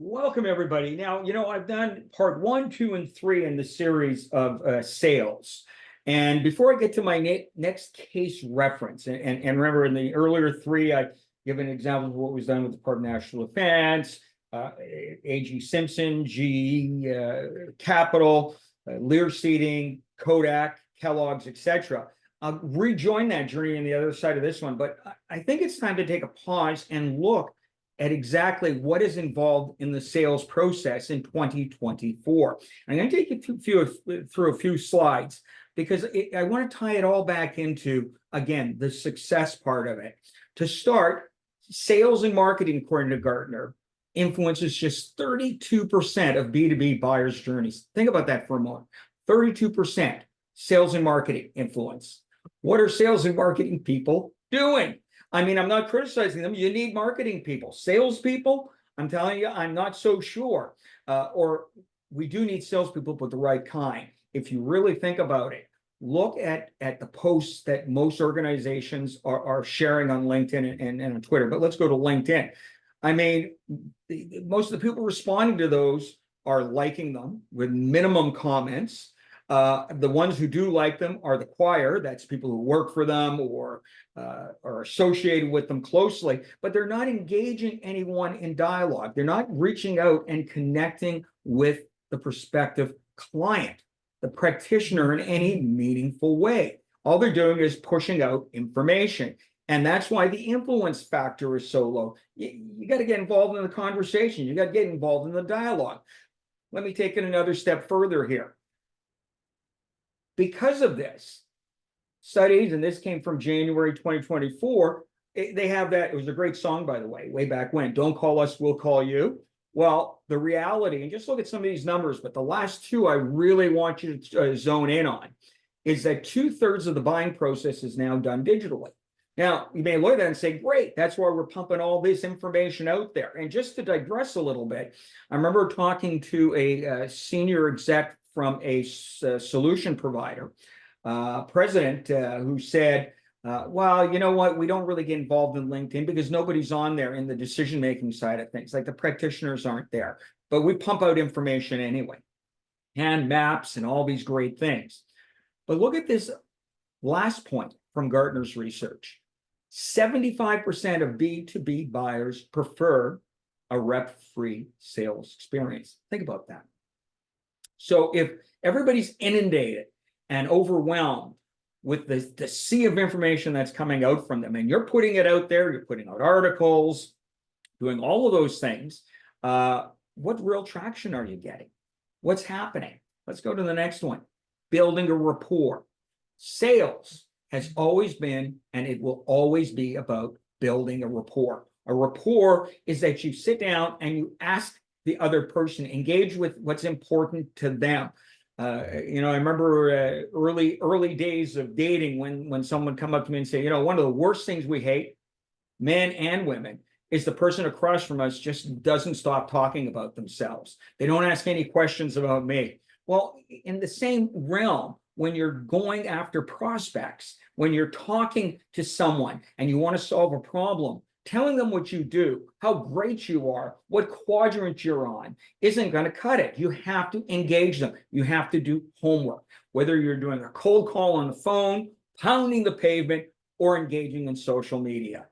Welcome, everybody. Now, I've done part 1, 2, and 3 in the series of sales. And before I get to my next case reference, and remember in the earlier 3, I given examples of what was done with the Department of National Defense, AG Simpson, GE Capital, Lear Seating, Kodak, Kellogg's, etc. I'll rejoin that journey on the other side of this one, but I think it's time to take a pause and look at exactly what is involved in the sales process in 2024. I'm going to take you through a few slides because I want to tie it all back into, again, the success part of it. To start, sales and marketing, according to Gartner, influences just 32% of B2B buyers' journeys. Think about that for a moment. 32% sales and marketing influence. What are sales and marketing people doing? I mean, I'm not criticizing them. You need marketing people. Salespeople, I'm telling you, I'm not so sure. Or we do need salespeople, but the right kind. If you really think about it, look at the posts that most organizations are sharing on LinkedIn and on Twitter. But let's go to LinkedIn. I mean, most of the people responding to those are liking them with minimum comments. The ones who do like them are the choir. That's people who work for them or are associated with them closely, but they're not engaging anyone in dialogue. They're not reaching out and connecting with the prospective client, the practitioner, in any meaningful way. All they're doing is pushing out information. And that's why the influence factor is so low. You got to get involved in the conversation. You got to get involved in the dialogue. Let me take it another step further here. Because of this, studies, and this came from January 2024, they have that. It was a great song, by the way back when. Don't call us, we'll call you. Well, the reality, and just look at some of these numbers, but the last two I really want you to zone in on, is that 2/3 of the buying process is now done digitally. Now, you may look at that and say, great, that's why we're pumping all this information out there. And just to digress a little bit, I remember talking to a senior exec from a solution provider, president, who said, well, you know what, we don't really get involved in LinkedIn because nobody's on there in the decision-making side of things. Like the practitioners aren't there, but we pump out information anyway, hand maps and all these great things. But look at this last point from Gartner's research. 75% of B2B buyers prefer a rep-free sales experience. Think about that. So if everybody's inundated and overwhelmed with the sea of information that's coming out from them, and you're putting it out there, you're putting out articles, doing all of those things, what real traction are you getting? What's happening? Let's go to the next one. Building a rapport. Sales has always been, and it will always be, about building a rapport. A rapport is that you sit down and you ask the other person, engage with what's important to them. I remember early days of dating when someone come up to me and say, one of the worst things we hate, men and women, is the person across from us just doesn't stop talking about themselves. They don't ask any questions about me. Well, in the same realm, when you're going after prospects, when you're talking to someone and you want to solve a problem, telling them what you do, how great you are, what quadrant you're on, isn't going to cut it. You have to engage them. You have to do homework, whether you're doing a cold call on the phone, pounding the pavement, or engaging in social media.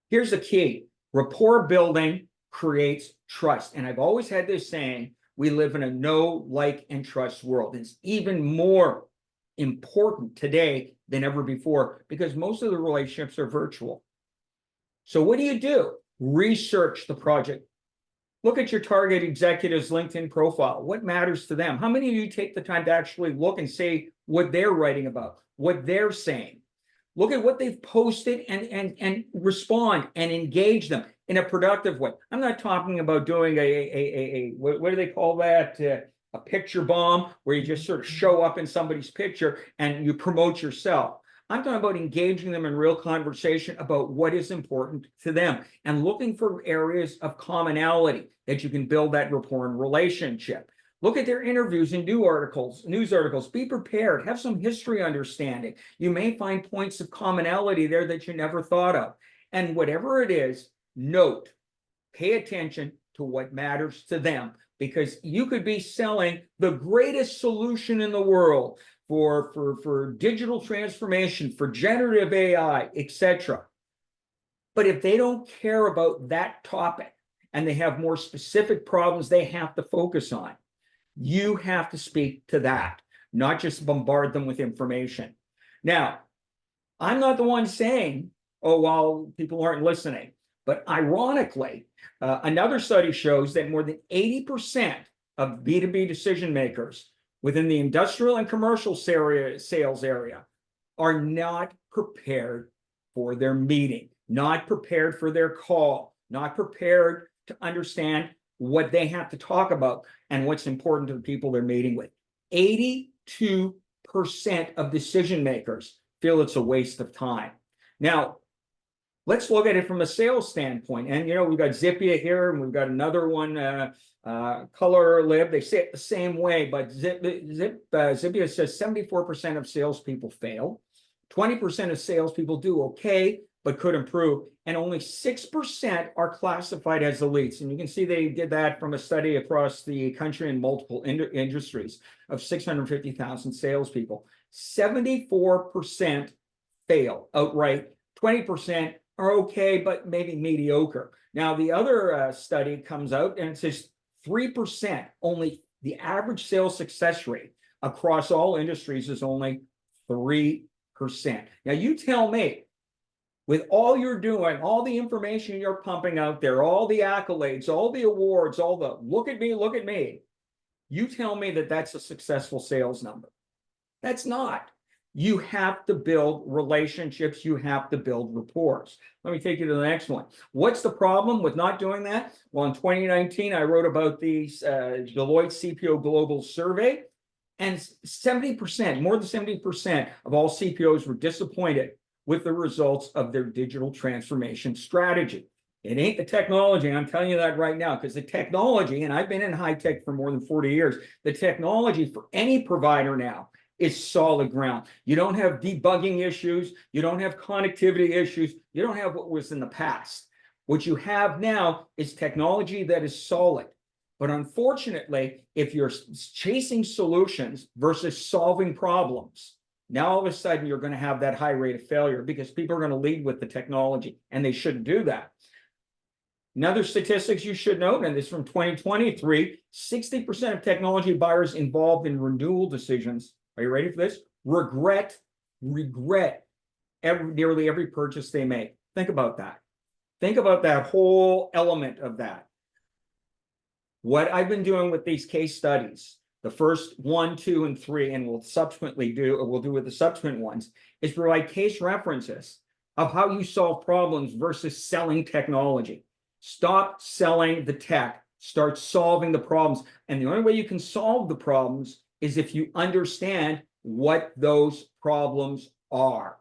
Here's the key. Rapport building creates trust. And I've always had this saying, we live in a know, like, and trust world. It's even more important today than ever before because most of the relationships are virtual. So what do? Research the project. Look at your target executive's LinkedIn profile. What matters to them? How many of you take the time to actually look and say what they're writing about, what they're saying? Look at what they've posted and respond and engage them in a productive way. I'm not talking about doing what do they call that? A picture bomb, where you just sort of show up in somebody's picture and you promote yourself. I'm talking about engaging them in real conversation about what is important to them and looking for areas of commonality that you can build that rapport and relationship. Look at their interviews and news articles. Be prepared. Have some history understanding. You may find points of commonality there that you never thought of. And whatever it is, note, pay attention to what matters to them, because you could be selling the greatest solution in the world for digital transformation, for generative AI, etc. But if they don't care about that topic and they have more specific problems they have to focus on, you have to speak to that, not just bombard them with information. Now, I'm not the one saying, oh, well, people aren't listening. But ironically, another study shows that more than 80% of B2B decision makers within the industrial and commercial sales area are not prepared for their meeting, not prepared for their call, not prepared to understand what they have to talk about and what's important to the people they're meeting with. 82% of decision makers feel it's a waste of time. Now, let's look at it from a sales standpoint. And, we've got Zippia here, and we've got another one, Color Lib. They say it the same way, but Zippia says 74% of salespeople fail. 20% of salespeople do okay, but could improve. And only 6% are classified as elites. And you can see they did that from a study across the country in multiple industries of 650,000 salespeople. 74% fail outright. 20% are okay, but maybe mediocre. Now, the other study comes out and it says 3%, only the average sales success rate across all industries is only 3%. Now, you tell me, with all you're doing, all the information you're pumping out there, all the accolades, all the awards, all the look at me, you tell me that that's a successful sales number. That's not. You have to build relationships. You have to build rapport. Let me take you to the next one. What's the problem with not doing that? Well, in 2019, I wrote about the Deloitte CPO Global Survey, and 70%, more than 70% of all CPOs were disappointed with the results of their digital transformation strategy. It ain't the technology, I'm telling you that right now, because the technology, and I've been in high tech for more than 40 years, the technology for any provider now is solid ground. You don't have debugging issues. You don't have connectivity issues. You don't have what was in the past. What you have now is technology that is solid. But unfortunately, if you're chasing solutions versus solving problems, now all of a sudden you're going to have that high rate of failure because people are going to lead with the technology, and they shouldn't do that. Another statistics you should note, and this is from 2023, 60% of technology buyers involved in renewal decisions, are you ready for this? Regret nearly every purchase they make. Think about that. Think about that whole element of that. What I've been doing with these case studies, the first 1, 2, and 3, and we'll do with the subsequent ones, is provide case references of how you solve problems versus selling technology. Stop selling the tech, start solving the problems. And the only way you can solve the problems is if you understand what those problems are.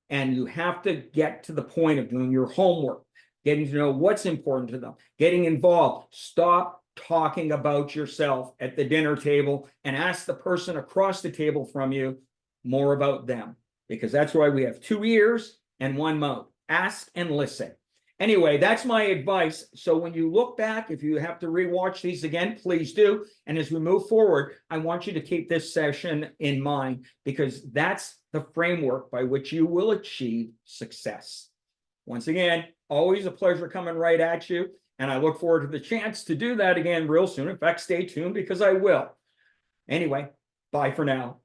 And you have to get to the point of doing your homework, getting to know what's important to them, getting involved. Stop talking about yourself at the dinner table and ask the person across the table from you more about them, because that's why we have 2 ears and 1 mouth. Ask and listen. Anyway, that's my advice. So when you look back, if you have to rewatch these again, please do. And as we move forward, I want you to keep this session in mind, because that's the framework by which you will achieve success. Once again, always a pleasure coming right at you. And I look forward to the chance to do that again real soon. In fact, stay tuned because I will. Anyway, bye for now.